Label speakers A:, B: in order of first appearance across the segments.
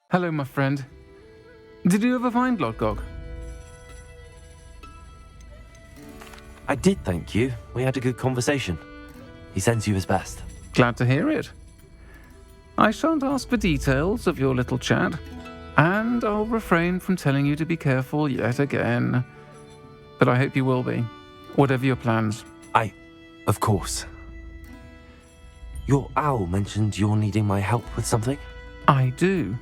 A: Hello, my friend. Did you ever find Lodgok?
B: I did, thank you. We had a good conversation. He sends you his best.
A: Glad to hear it. I shan't ask for details of your little chat, and I'll refrain from telling you to be careful yet again. But I hope you will be, whatever your plans.
B: Of course. Your owl mentioned you're needing my help with something?
A: I do.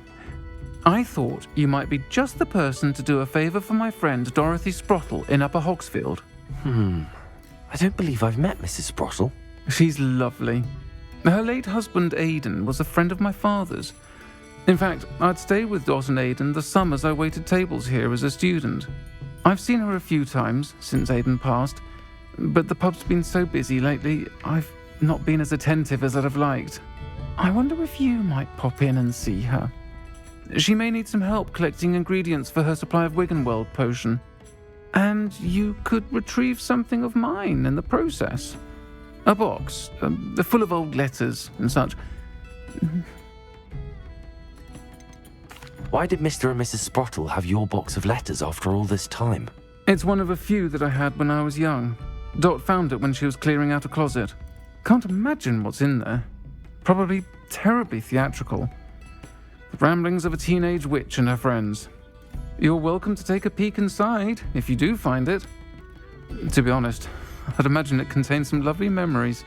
A: I thought you might be just the person to do a favour for my friend Dorothy Sprottle in Upper Hogsfield.
B: I don't believe I've met Mrs. Sprottle.
A: She's lovely. Her late husband Aidan was a friend of my father's. In fact, I'd stayed with Dot and Aidan the summers I waited tables here as a student. I've seen her a few times since Aidan passed, but the pub's been so busy lately, I've not been as attentive as I'd have liked. I wonder if you might pop in and see her. She may need some help collecting ingredients for her supply of Wiggenweld potion. And you could retrieve something of mine in the process. A box, full of old letters and such.
B: Why did Mr. and Mrs. Sprottle have your box of letters after all this time?
A: It's one of a few that I had when I was young. Dot found it when she was clearing out a closet. Can't imagine what's in there. Probably terribly theatrical. The ramblings of a teenage witch and her friends. You're welcome to take a peek inside, if you do find it. To be honest, I'd imagine it contains some lovely memories.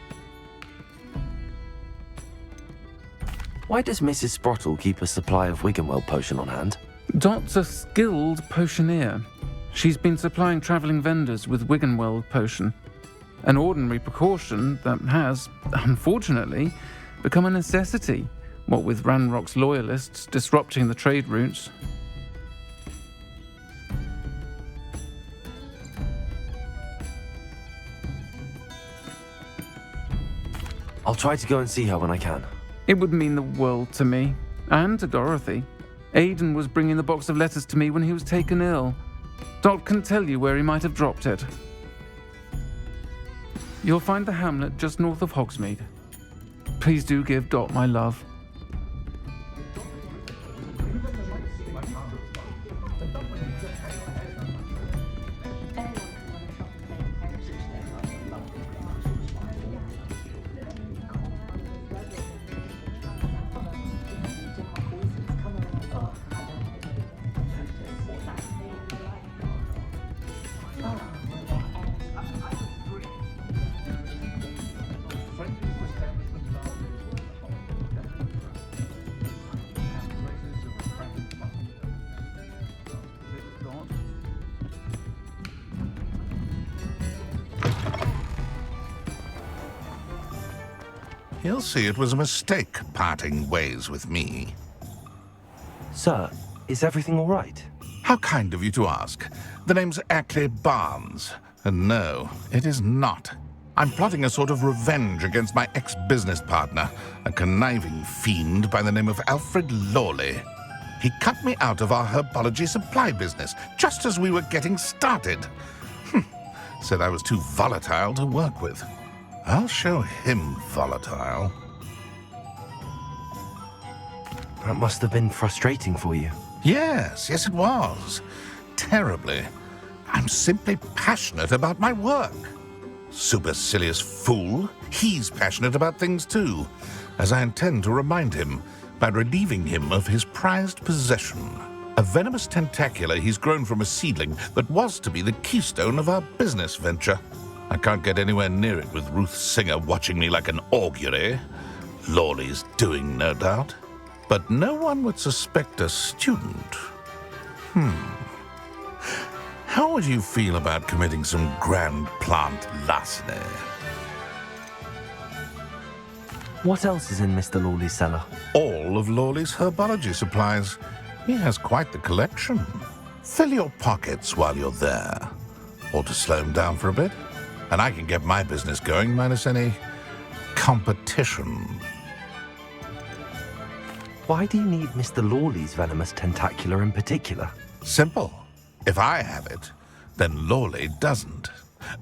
B: Why does Mrs. Sprottle keep a supply of Wiggenweld potion on hand?
A: Dot's a skilled potioneer. She's been supplying travelling vendors with Wiggenweld potion. An ordinary precaution that has, unfortunately, become a necessity, what with Ranrock's loyalists disrupting the trade routes.
B: I'll try to go and see her when I can.
A: It would mean the world to me, and to Dorothy. Aidan was bringing the box of letters to me when he was taken ill. Dot can tell you where he might have dropped it. You'll find the hamlet just north of Hogsmeade. Please do give Dot my love.
C: He'll see it was a mistake parting ways with me.
B: Sir, is everything all right?
C: How kind of you to ask. The name's Ackley Barnes. And no, it is not. I'm plotting a sort of revenge against my ex-business partner, a conniving fiend by the name of Alfred Lawley. He cut me out of our herbology supply business just as we were getting started. Said I was too volatile to work with. I'll show him volatile.
B: That must have been frustrating for you.
C: Yes, it was. Terribly. I'm simply passionate about my work. Supercilious fool. He's passionate about things too, as I intend to remind him by relieving him of his prized possession. A venomous tentacula he's grown from a seedling that was to be the keystone of our business venture. I can't get anywhere near it with Ruth Singer watching me like an augury. Lawley's doing, no doubt. But no one would suspect a student. How would you feel about committing some grand plant larceny?
B: What else is in Mr. Lawley's cellar?
C: All of Lawley's herbology supplies. He has quite the collection. Fill your pockets while you're there. Or to slow him down for a bit. And I can get my business going minus any competition.
B: Why do you need Mr. Lawley's venomous tentacula in particular?
C: Simple. If I have it, then Lawley doesn't.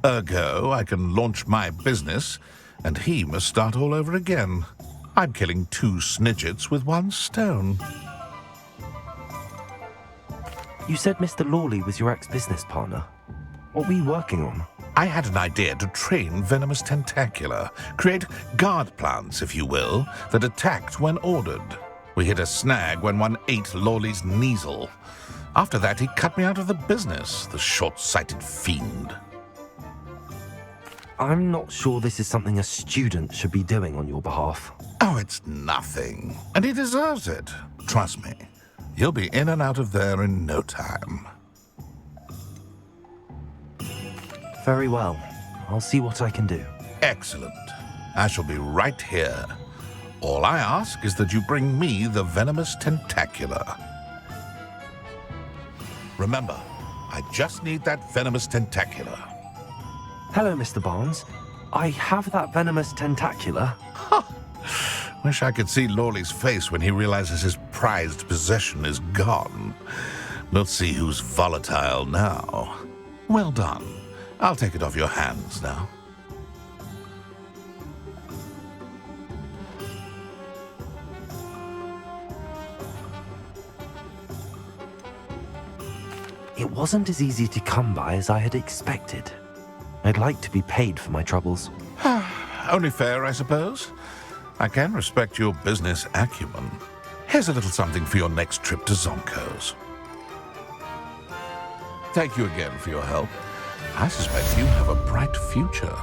C: Ergo, I can launch my business, and he must start all over again. I'm killing two snidgets with one stone.
B: You said Mr. Lawley was your ex-business partner. What were you working on?
C: I had an idea to train venomous tentacula, create guard plants, if you will, that attacked when ordered. We hit a snag when one ate Lawley's Kneasel. After that, he cut me out of the business, the short-sighted fiend.
B: I'm not sure this is something a student should be doing on your behalf.
C: Oh, it's nothing. And he deserves it. Trust me. You'll be in and out of there in no time.
B: Very well. I'll see what I can do.
C: Excellent. I shall be right here. All I ask is that you bring me the venomous tentacula. Remember, I just need that venomous tentacula.
B: Hello, Mr. Barnes. I have that venomous tentacula.
C: Wish I could see Lawley's face when he realizes his prized possession is gone. We'll see who's volatile now. Well done. I'll take it off your hands now.
B: It wasn't as easy to come by as I had expected. I'd like to be paid for my troubles.
C: Only fair, I suppose. I can respect your business acumen. Here's a little something for your next trip to Zonko's. Thank you again for your help. I suspect you have a bright future.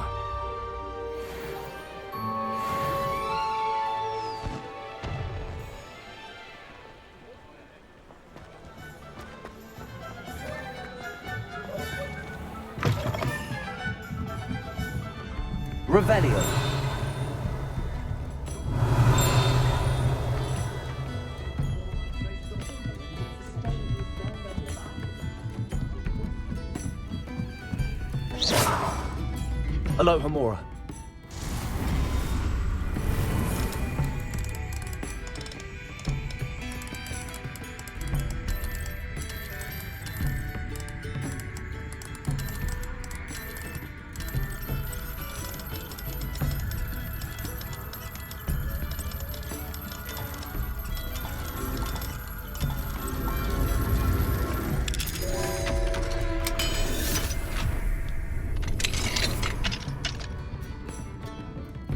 B: Revelio. Hello, Hamora.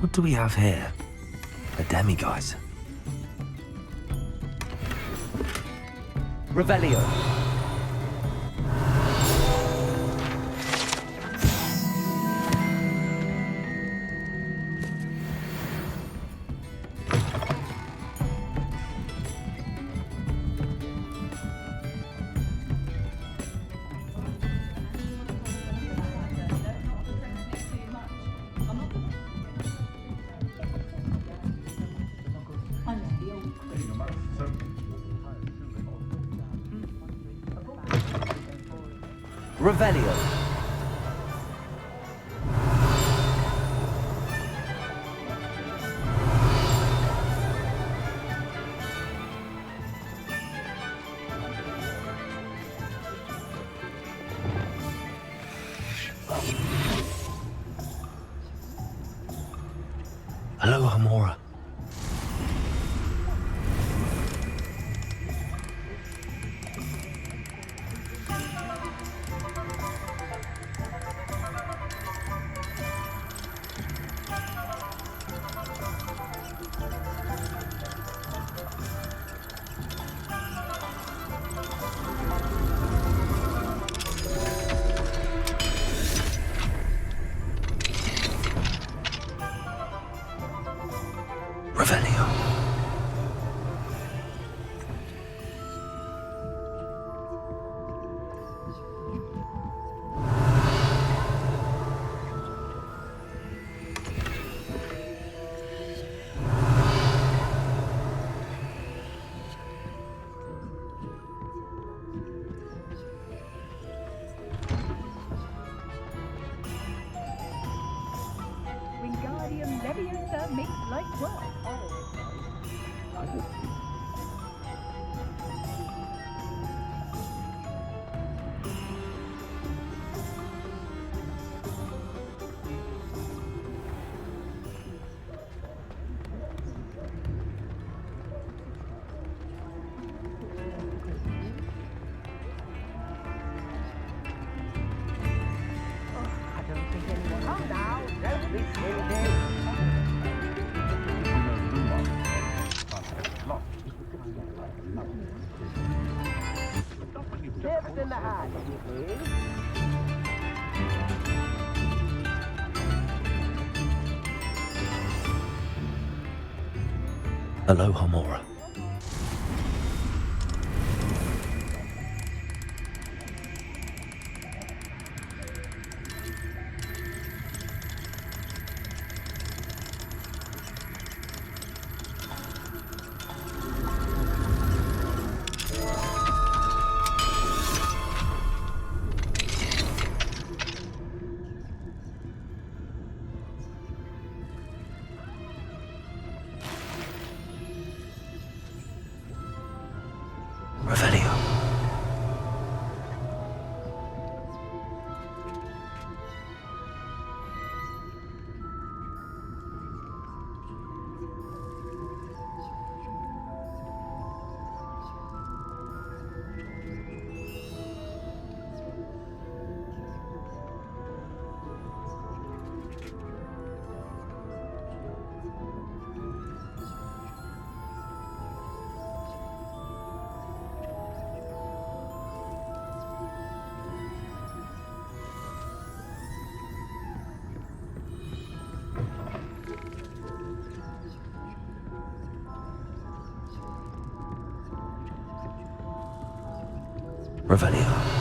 B: What do we have here? A demiguise. Revelio. Revelio. Hello, Hamora. Revelio.
D: Wingardium Leviosa makes light work.
B: Aloha Mora. Revelio. Revelio.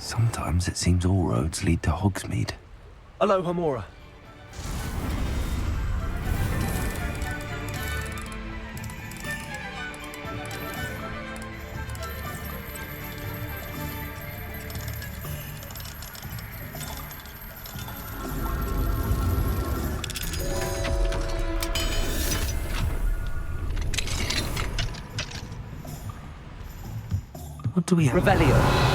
B: Sometimes it seems all roads lead to Hogsmeade. Aloha Mora. What do we have?
E: Revelio.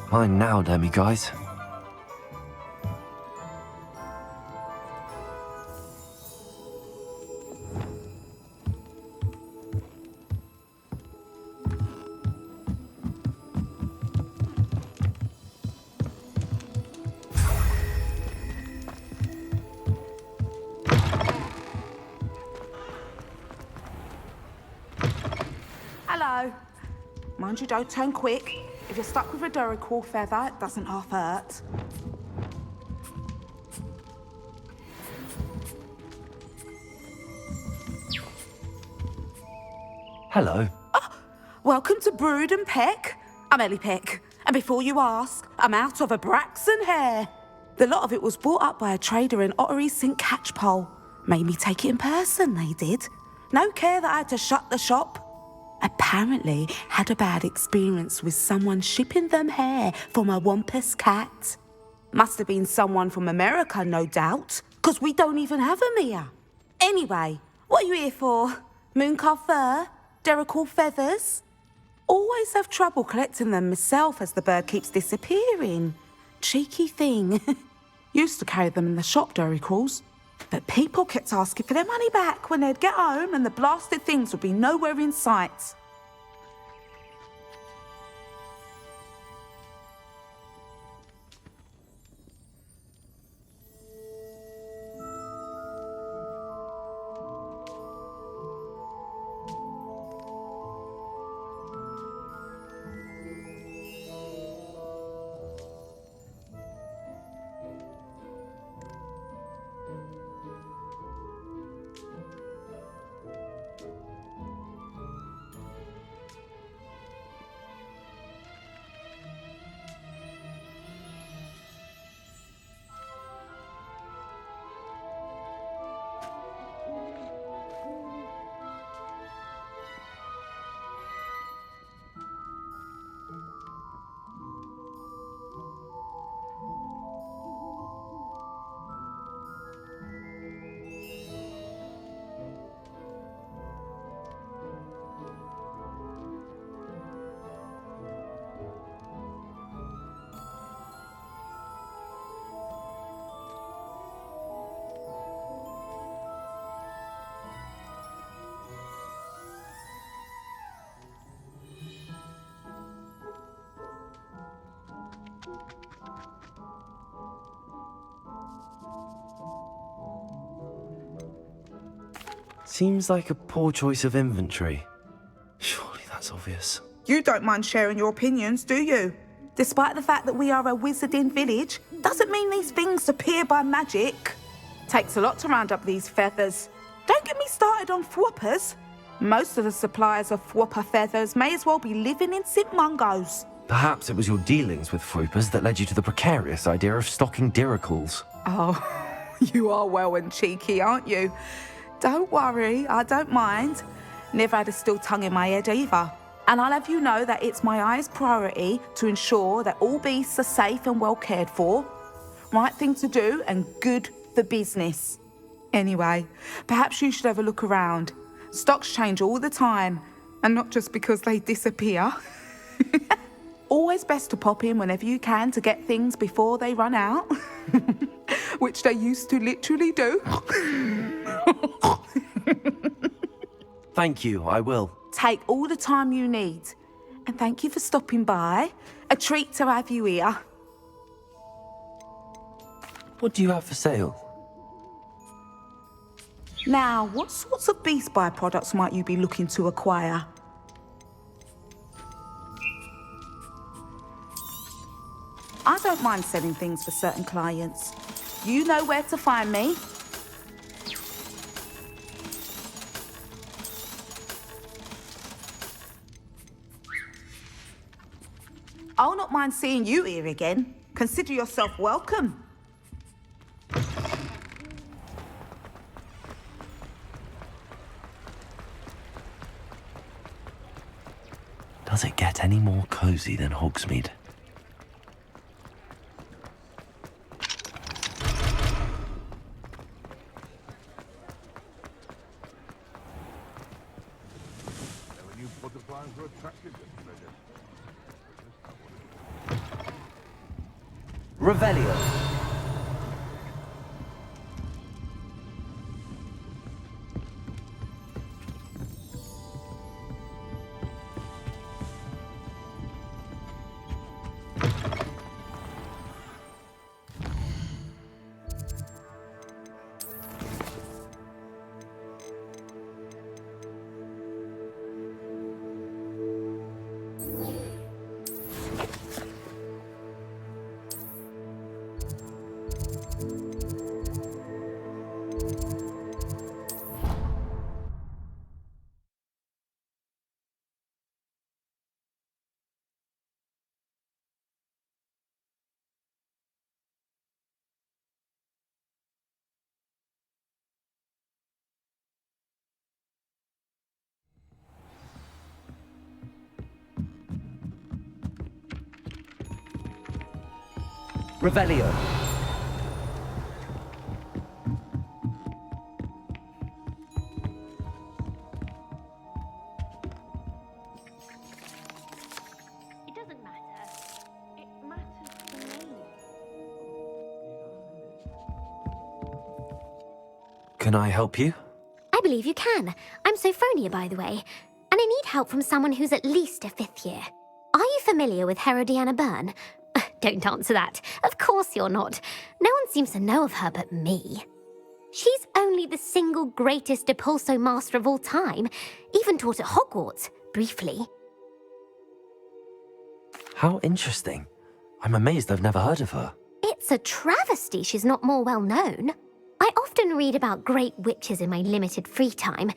B: Mine now, Demi guys.
F: Hello. Mind you, don't turn quick. If you're stuck with a Duracell feather, it doesn't half hurt.
B: Hello.
F: Welcome to Brood and Peck. I'm Ellie Peck. And before you ask, I'm out of a Braxton hair. The lot of it was bought up by a trader in Ottery St. Catchpole. Made me take it in person, they did. No care that I had to shut the shop. Apparently had a bad experience with someone shipping them hair for my Wampus cat. Must have been someone from America, no doubt, because we don't even have them here. Anyway, what are you here for? Mooncar fur? Derrickle feathers? Always have trouble collecting them myself as the bird keeps disappearing. Cheeky thing. Used to carry them in the shop, Derricles. But people kept asking for their money back when they'd get home and the blasted things would be nowhere in sight.
B: Seems like a poor choice of inventory. Surely that's obvious.
F: You don't mind sharing your opinions, do you? Despite the fact that we are a wizarding village, doesn't mean these things appear by magic. Takes a lot to round up these feathers. Don't get me started on thwoppers. Most of the suppliers of thwopper feathers may as well be living in St. Mungo's.
B: Perhaps it was your dealings with Froopers that led you to the precarious idea of stocking diracles.
F: Oh, you are well and cheeky, aren't you? Don't worry, I don't mind. Never had a still tongue in my head either. And I'll have you know that it's my highest priority to ensure that all beasts are safe and well cared for. Right thing to do and good for business. Anyway, perhaps you should have a look around. Stocks change all the time, and not just because they disappear. Always best to pop in whenever you can to get things before they run out. Which they used to literally do.
B: Thank you, I will.
F: Take all the time you need. And thank you for stopping by. A treat to have you here.
B: What do you have for sale?
F: Now, what sorts of beast byproducts might you be looking to acquire? I don't mind selling things for certain clients. You know where to find me. I'll not mind seeing you here again. Consider yourself welcome.
B: Does it get any more cozy than Hogsmeade? Revelio. Revelio.
E: It doesn't matter. It matters to me.
B: Can I help you?
E: I believe you can. I'm Sophronia, by the way, and I need help from someone who's at least a 5th year. Are you familiar with Herodina Byrne? Don't answer that. Of course you're not. No one seems to know of her but me. She's only the single greatest Depulso master of all time, even taught at Hogwarts, briefly.
B: How interesting. I'm amazed I've never heard of her.
E: It's a travesty she's not more well known. I often read about great witches in my limited free time.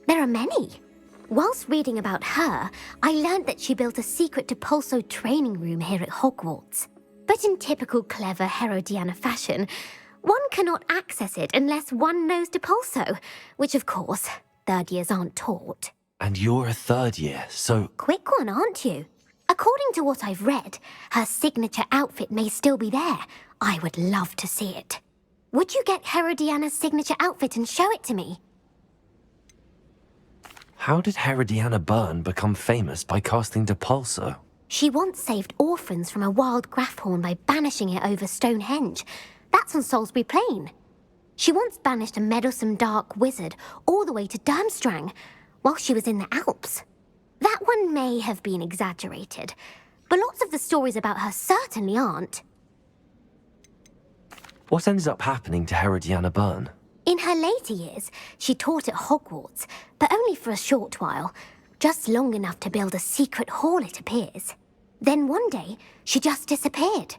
E: There are many. Whilst reading about her, I learned that she built a secret Depulso training room here at Hogwarts. But in typical clever Herodiana fashion, one cannot access it unless one knows Depulso, which of course, 3rd years aren't taught.
B: And you're a 3rd year, so...
E: Quick one, aren't you? According to what I've read, her signature outfit may still be there. I would love to see it. Would you get Herodiana's signature outfit and show it to me?
B: How did Herodina Byrne become famous by casting Depulso?
E: She once saved orphans from a wild Graffhorn by banishing it over Stonehenge. That's on Salisbury Plain. She once banished a meddlesome dark wizard all the way to Durmstrang while she was in the Alps. That one may have been exaggerated, but lots of the stories about her certainly aren't.
B: What ended up happening to Herodina Byrne?
E: In her later years, she taught at Hogwarts, but only for a short while, just long enough to build a secret hall, it appears. Then one day, she just disappeared.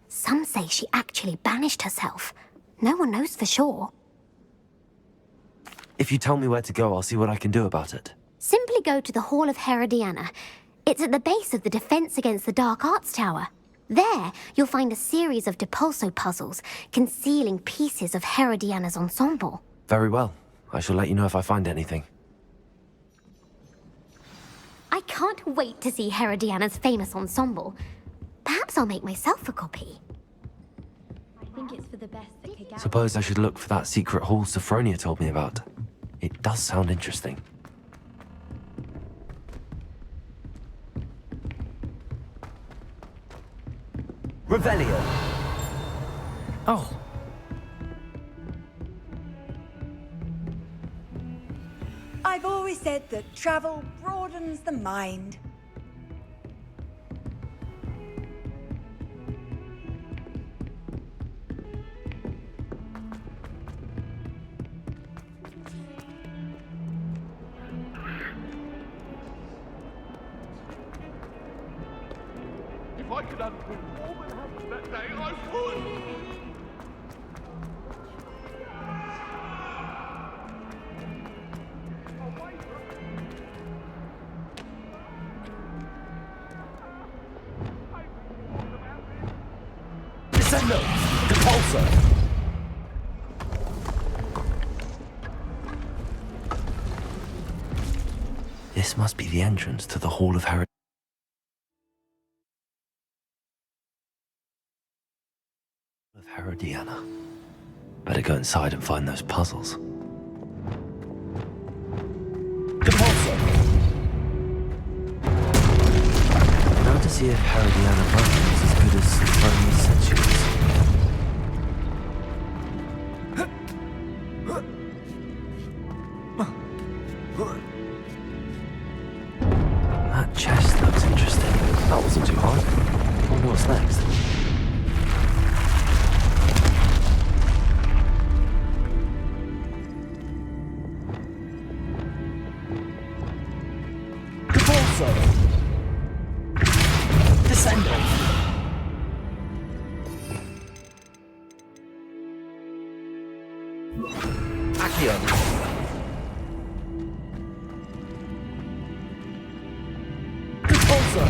E: Some say she actually banished herself. No one knows for sure.
B: If you tell me where to go, I'll see what I can do about it.
E: Simply go to the Hall of Herodina. It's at the base of the Defense Against the Dark Arts Tower. There, you'll find a series of Depulso puzzles concealing pieces of Herodina's ensemble.
B: Very well. I shall let you know if I find anything.
E: I can't wait to see Herodina's famous ensemble. Perhaps I'll make myself a copy.
G: I think it's for the best that Kagami...
B: Suppose I should look for that secret hall Sophronia told me about. It does sound interesting. Revelio!
A: Oh,
H: I've always said that travel broadens the mind.
I: If I could undo all that happened that day, I would!
B: Descendo! Depulso! This must be the entrance to the Hall of Herodina. Better go inside and find those puzzles. Depulso! Now to see if Herodina Bunny is as good as Sophronia said she was. That chest looks interesting. That wasn't too hard. I wonder what's next. Depulso! Descendo! Accio! Depulso!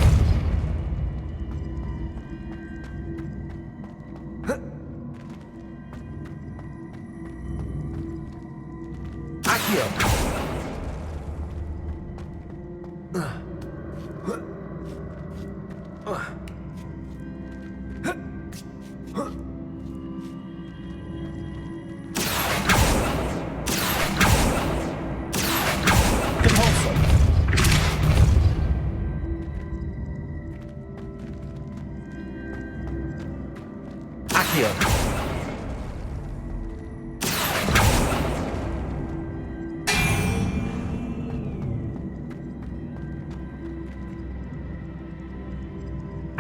B: Accio! Depulso! Accio!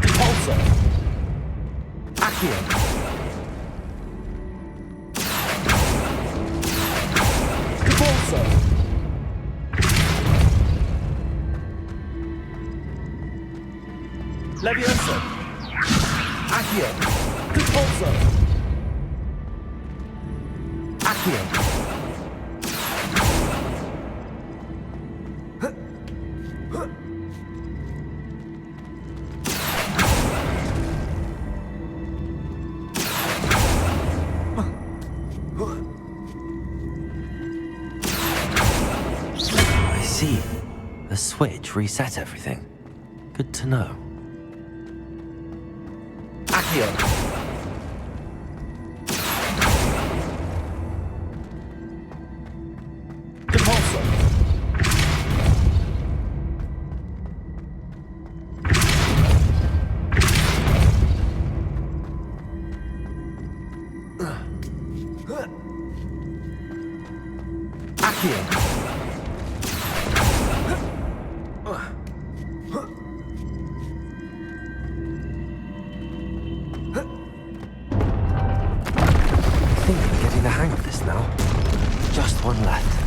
B: Depulso! Accio! Depulso! Levioso! Accio! Depulso! Accio! I see. The switch reset everything. Good to know. Accio! Depulso! Accio! I think I'm getting the hang of this now. Just one left.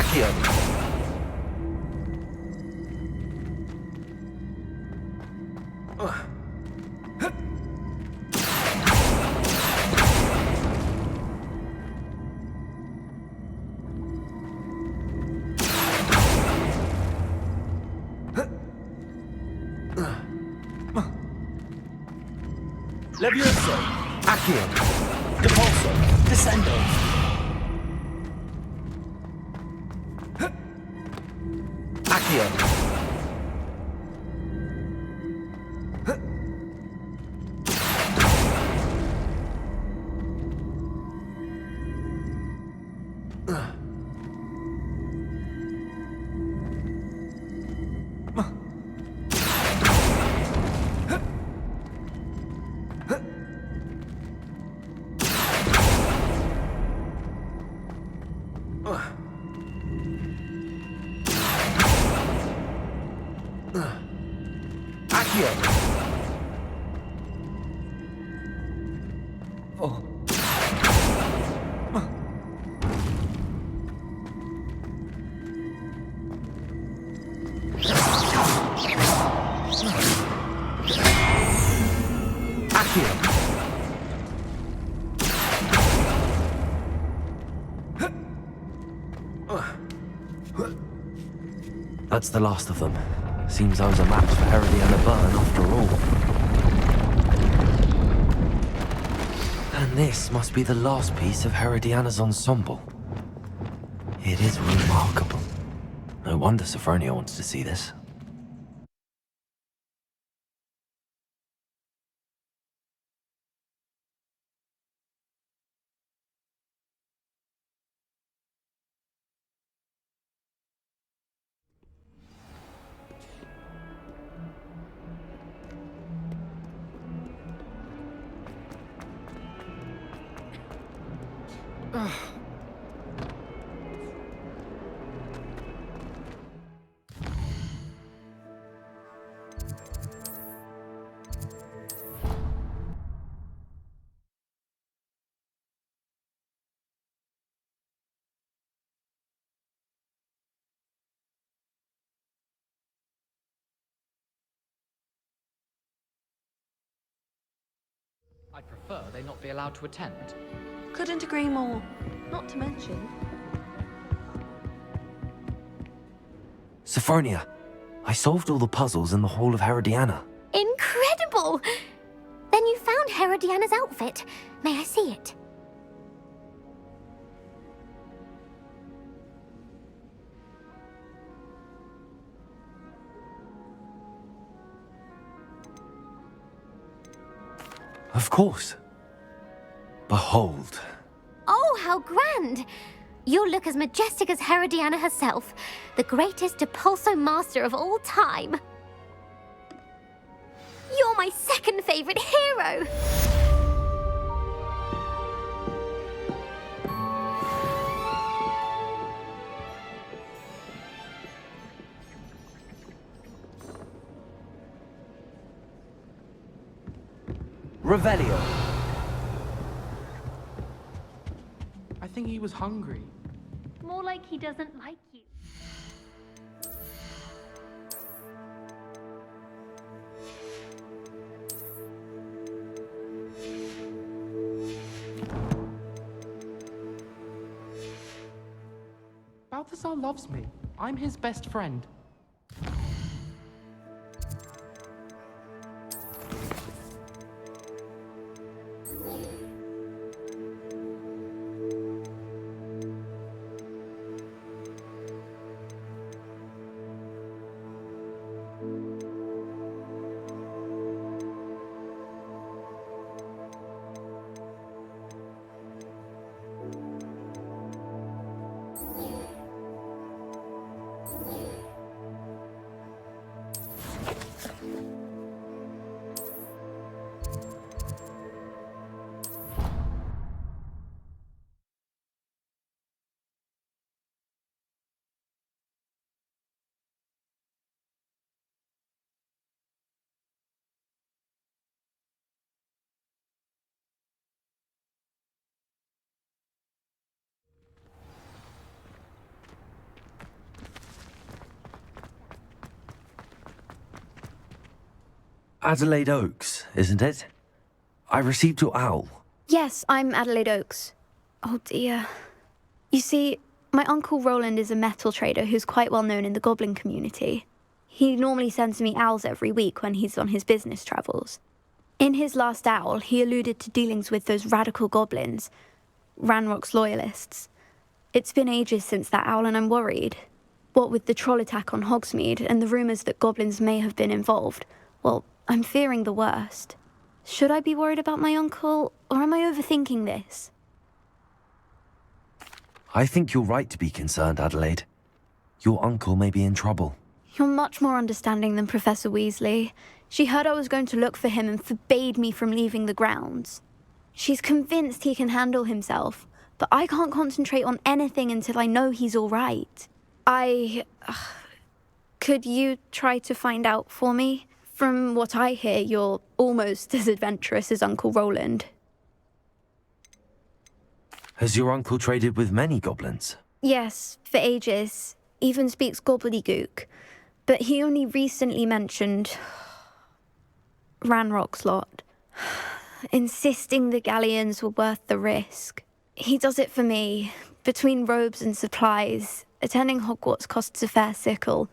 B: Accio! Levioso! Accio! Depulso! Descendo! Accio! Accio! Oh. Accio! That's the last of them. Seems I was a match for Herodina Burn after all. And this must be the last piece of Herodiana's ensemble. It is remarkable. No wonder Sophronia wants to see this.
J: I'd prefer they not be allowed to attend.
K: Couldn't agree more. Not to mention...
B: Sophronia, I solved all the puzzles in the Hall of Herodiana.
E: Incredible! Then you found Herodiana's outfit. May I see it?
B: Of course. Behold.
E: Oh, how grand! You'll look as majestic as Herodiana herself, the greatest Depulso master of all time. You're my second favorite hero!
B: Revelio.
J: I think he was hungry.
D: More like he doesn't like you.
J: Balthazar loves me. I'm his best friend.
B: Adelaide Oaks, isn't it? I received your owl.
G: Yes, I'm Adelaide Oaks. Oh dear. You see, my Uncle Roland is a metal trader who's quite well known in the goblin community. He normally sends me owls every week when he's on his business travels. In his last owl, he alluded to dealings with those radical goblins, Ranrock's loyalists. It's been ages since that owl and I'm worried. What with the troll attack on Hogsmeade and the rumours that goblins may have been involved, well, I'm fearing the worst. Should I be worried about my uncle, or am I overthinking this?
B: I think you're right to be concerned, Adelaide. Your uncle may be in trouble.
G: You're much more understanding than Professor Weasley. She heard I was going to look for him and forbade me from leaving the grounds. She's convinced he can handle himself, but I can't concentrate on anything until I know he's all right. Could you try to find out for me? From what I hear, you're almost as adventurous as Uncle Roland.
B: Has your uncle traded with many goblins?
G: Yes, for ages. Even speaks gobbledygook. But he only recently mentioned Ranrock's lot, insisting the galleons were worth the risk. He does it for me. Between robes and supplies, attending Hogwarts costs a fair sickle.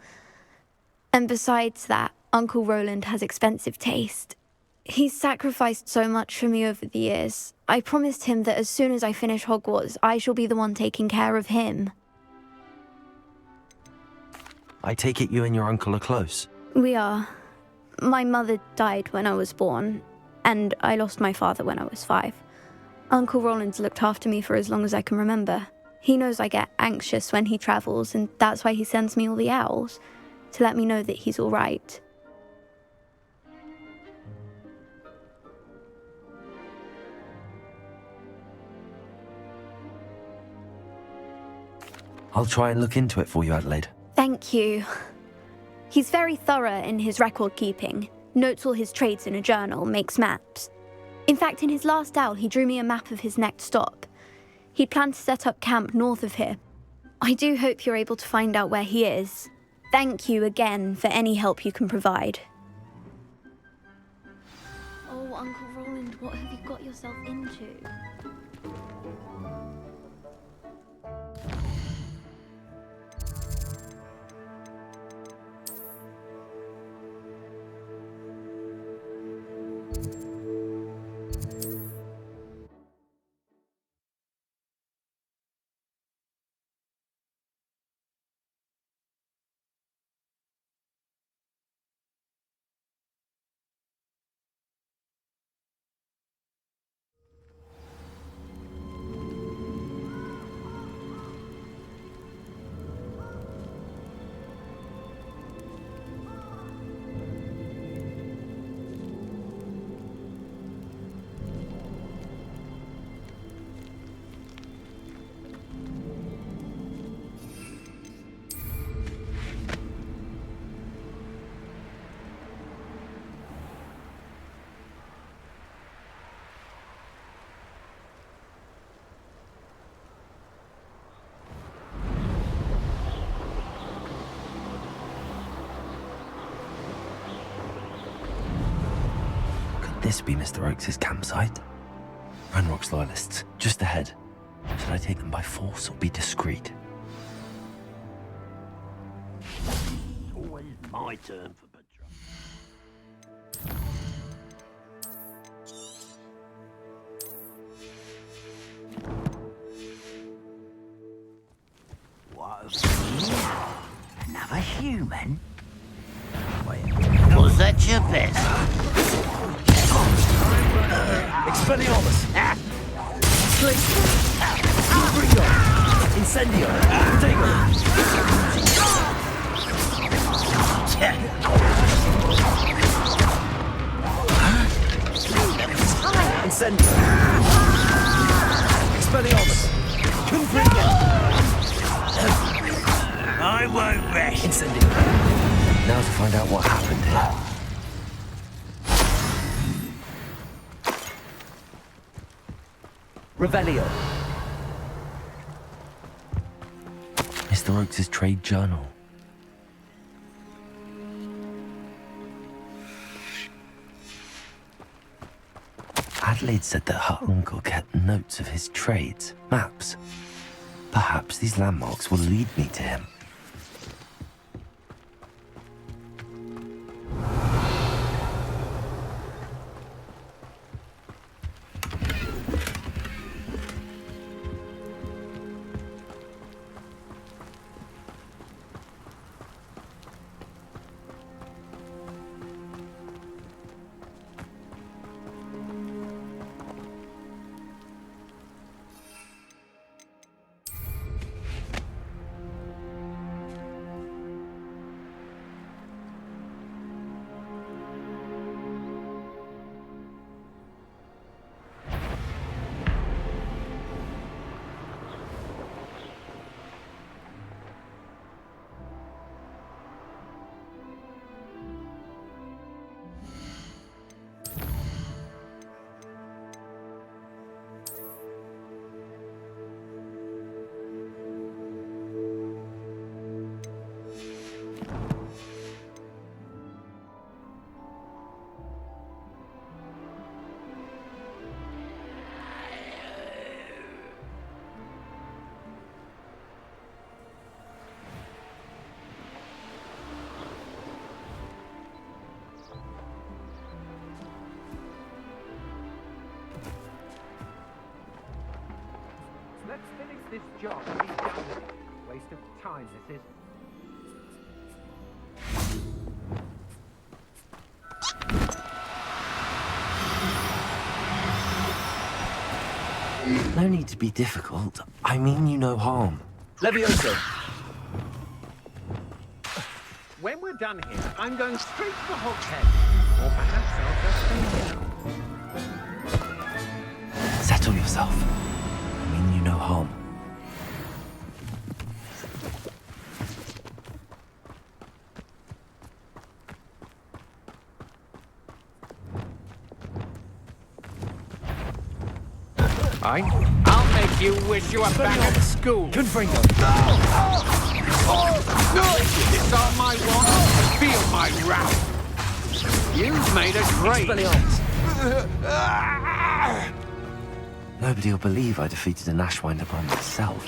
G: And besides that, Uncle Roland has expensive taste. He's sacrificed so much for me over the years. I promised him that as soon as I finish Hogwarts, I shall be the one taking care of him.
B: I take it you and your uncle are close.
G: We are. My mother died when I was born, and I lost my father when I was 5. Uncle Roland's looked after me for as long as I can remember. He knows I get anxious when he travels, and that's why he sends me all the owls, to let me know that he's all right.
B: I'll try and look into it for you, Adelaide.
G: Thank you. He's very thorough in his record keeping, notes all his trades in a journal, makes maps. In fact, in his last owl, he drew me a map of his next stop. He'd planned to set up camp north of here. I do hope you're able to find out where he is. Thank you again for any help you can provide. Oh, Uncle Roland, what have you got yourself into?
B: This be Mr. Oakes' campsite? Ranrock's loyalists, just ahead. Should I take them by force or be discreet?
L: Always my turn for patrol. What? Another human? Wait. Was that your best?
M: Expelliarmus! Slick! Brio! Incendio! Protego! Incendio! Expelliarmus! Confringo!
L: I won't rest.
M: Incendio!
B: Now to find out what happened here.
M: Revelio.
B: Mr. Oakes' trade journal. Adelaide said that her uncle kept notes of his trades, maps. Perhaps these landmarks will lead me to him.
N: Let's finish this job and be done with it. Waste of time, this is.
B: No need to be difficult. I mean you no harm.
M: Levioso!
N: When we're done here, I'm going straight to the Hogshead. Or perhaps I'll just stay here.
B: Settle yourself. I mean you no harm.
N: I'll make you wish you were back at school.
M: Confringo!
N: It's on my watch. Feel my wrath. You've made a great.
B: Nobody will believe I defeated an Ashwinder by myself.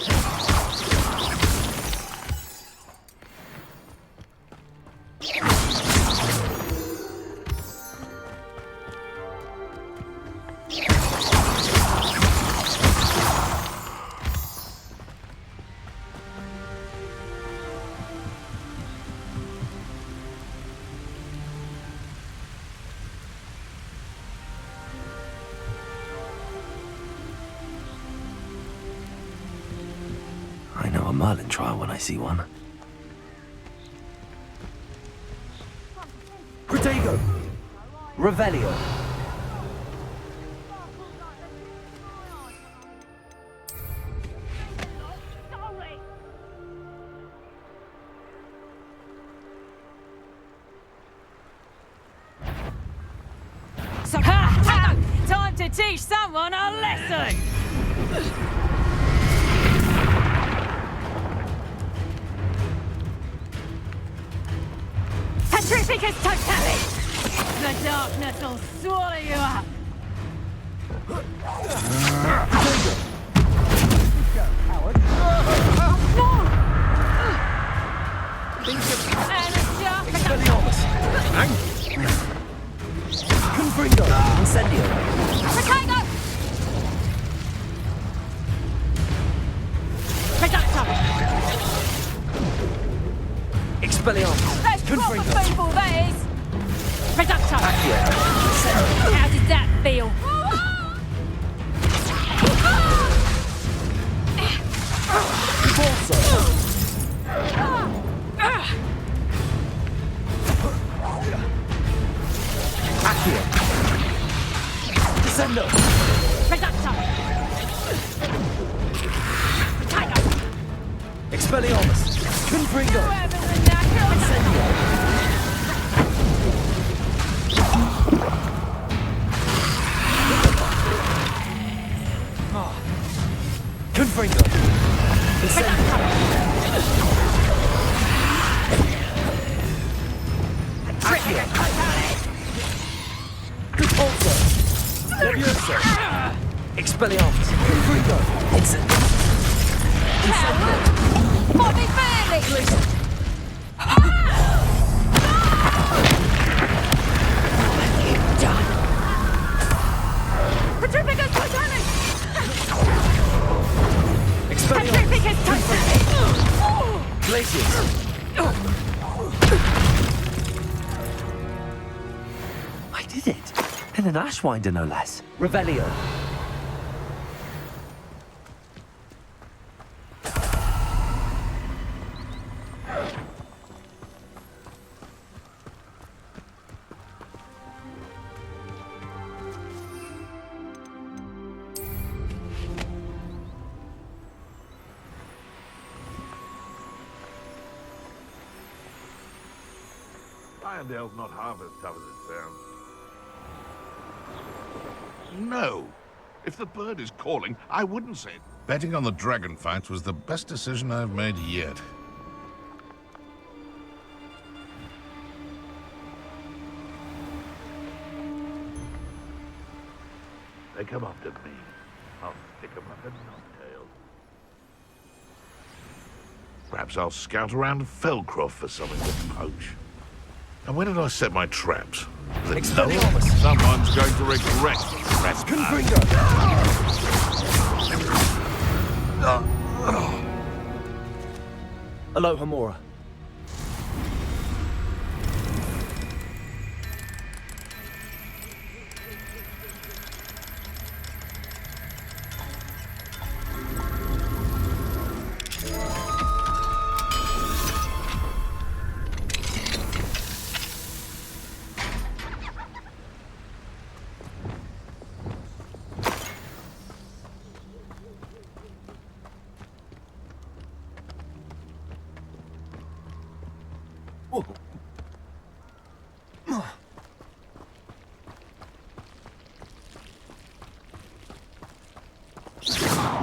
B: I know a Merlin trial when I see one.
M: Protego! Revelio!
O: Time to teach someone a lesson! Petrificus totalis! The darkness will swallow you up!
M: Confringo! Incendio!
O: Protego! Reductor!
M: Expelliarmus!
O: That's proper feeble, that is! Reductor!
M: Accio!
O: How did that feel?
M: Bolso! Accio! Descendo!
O: Reductor! Tiger!
M: Expelliarmus! Confringo!
O: Incendio!
M: Confringo! Incendio! Accio! Repulso! Levioso! Adesso! Expelliarmus! Confringo! Incendio!
O: Bobby Fairley!
M: Glacius!
O: Petrificus Titanic!
M: Expelliarmus!
O: Petrificus Titanic!
M: Glacius!
B: I did it. In an Ashwinder, no less.
M: Revelio!
I: Irondale's not half as tough as it sounds.
C: No. If the bird is calling, I wouldn't say it. Betting on the dragon fights was the best decision I've made yet.
I: They come after me. I'll stick them like a knobtail.
C: Perhaps I'll scout around Felcroft for something to poach. And when did I set my traps?
M: Expelliarmus!
C: Someone's going to regret trespass.
M: Confringo! Aloha Mora.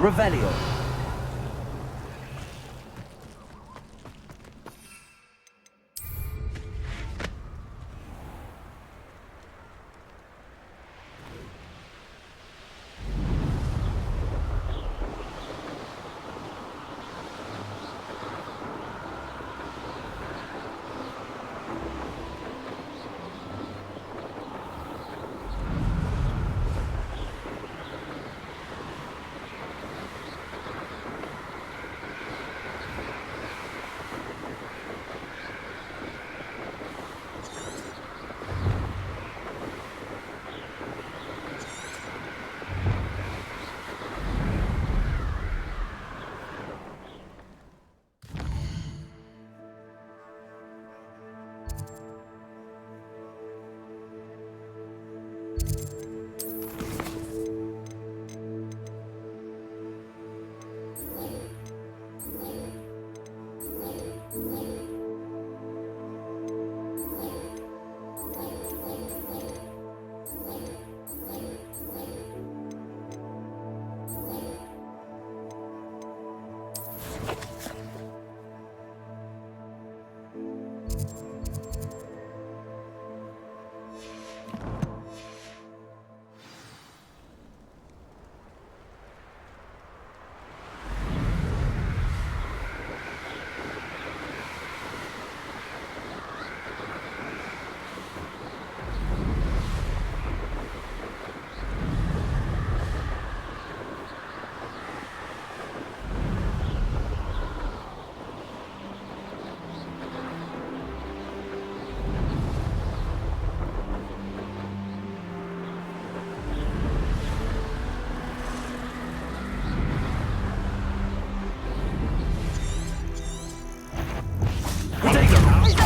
M: Revelio.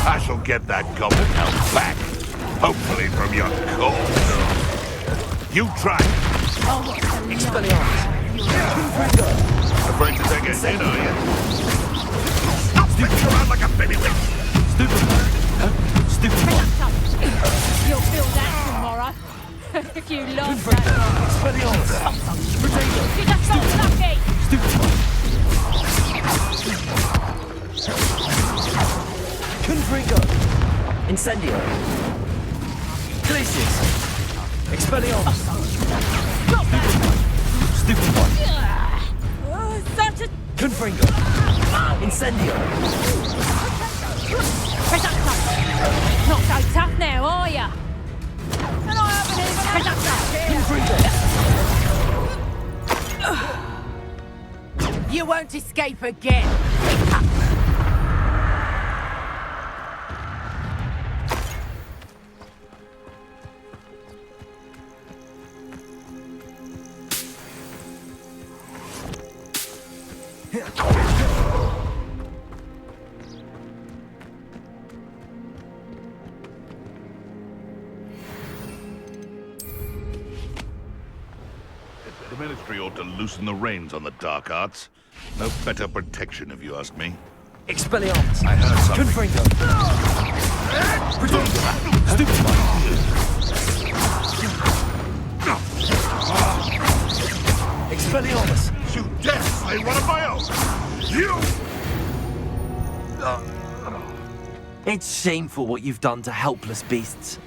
C: I shall get that goblin elf back. Hopefully from your corpse. You try.
M: Expelliarmus. Confringo.
C: Afraid to take a hit, are you? Stop spinning around like a baby whip.
M: Stupid. Stupid one.
O: You'll feel that tomorrow. If you love that.
M: Expelliarmus. Potato.
O: You're just so lucky.
M: Stupid one. Confringo. Incendio. Glacius. Expelliarmus. Stupefy.
O: Such a...
M: Confringo. Incendio.
O: Not so tough now, are ya? And I haven't even...
M: Confringo.
O: You won't escape again.
C: The Ministry ought to loosen the reins on the dark arts. No better protection, if you ask me.
M: Expelliarmus.
C: I heard something.
M: Confringo. Stupefy. Expelliarmus.
C: To death, I run of my own. You!
B: It's shameful what you've done to helpless beasts.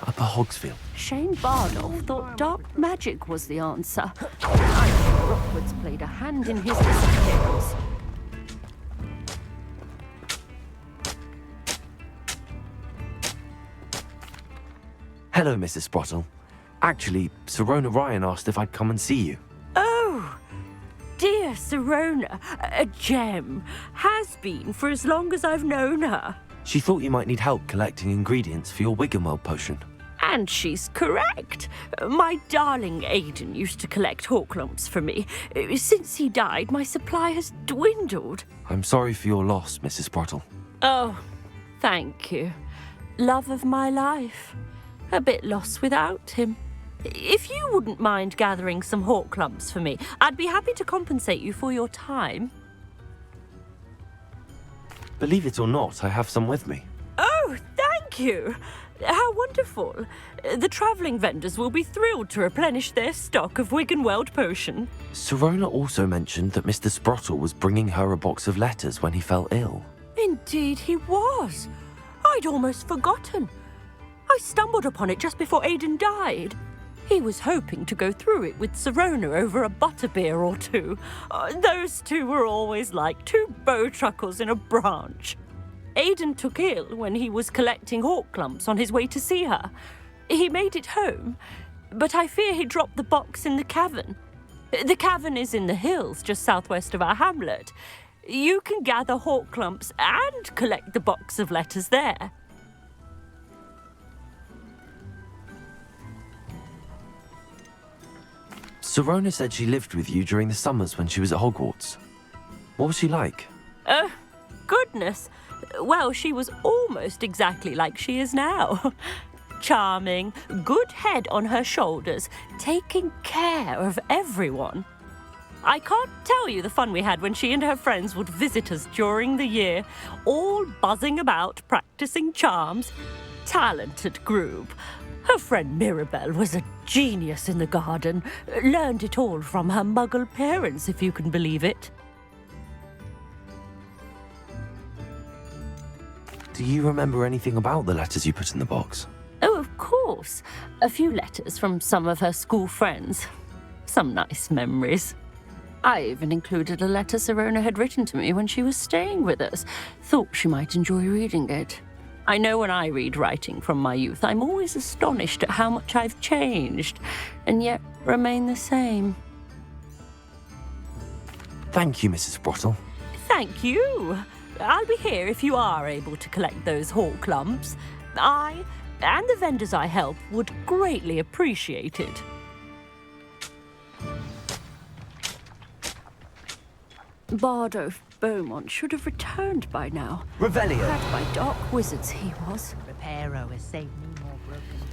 B: Upper Hogsfield.
K: Shane Bardolph thought dark magic was the answer. I think Rockwood's played a hand in his disappearance.
B: Hello, Mrs. Sprottle. Actually, Sirona Ryan asked if I'd come and see you.
K: Oh, dear Sirona, a gem. Has been for as long as I've known her.
B: She thought you might need help collecting ingredients for your Wiggenweld potion.
K: And she's correct. My darling Aiden used to collect hawk lumps for me. Since he died, my supply has dwindled.
B: I'm sorry for your loss, Mrs. Sprottle.
K: Oh, thank you. Love of my life. A bit lost without him. If you wouldn't mind gathering some hawk lumps for me, I'd be happy to compensate you for your time.
B: Believe it or not, I have some with me.
K: Oh, thank you. How wonderful. The travelling vendors will be thrilled to replenish their stock of Wiggenweld potion.
B: Sirona also mentioned that Mr. Sprottle was bringing her a box of letters when he fell ill.
K: Indeed he was. I'd almost forgotten. I stumbled upon it just before Aiden died. He was hoping to go through it with Sirona over a butterbeer or two. Those two were always like two bowtruckles in a branch. Aiden took ill when he was collecting hawk clumps on his way to see her. He made it home, but I fear he dropped the box in the cavern. The cavern is in the hills just southwest of our hamlet. You can gather hawk clumps and collect the box of letters there.
B: Sirona said she lived with you during the summers when she was at Hogwarts. What was she like?
K: Goodness. Well, she was almost exactly like she is now. Charming, good head on her shoulders, taking care of everyone. I can't tell you the fun we had when she and her friends would visit us during the year, all buzzing about, practicing charms. Talented group. Her friend Mirabelle was a genius in the garden. Learned it all from her muggle parents, if you can believe it.
B: Do you remember anything about the letters you put in the box?
K: Oh, of course. A few letters from some of her school friends. Some nice memories. I even included a letter Sirona had written to me when she was staying with us. Thought she might enjoy reading it. I know when I read writing from my youth, I'm always astonished at how much I've changed, and yet remain the same.
B: Thank you, Mrs. Sprottle.
K: Thank you. I'll be here if you are able to collect those hawk lumps. I, and the vendors I help, would greatly appreciate it. Bardolph Beaumont should have returned by now.
M: Revelio.
K: Clad by dark wizards he was.
D: Reparo has saved me more broken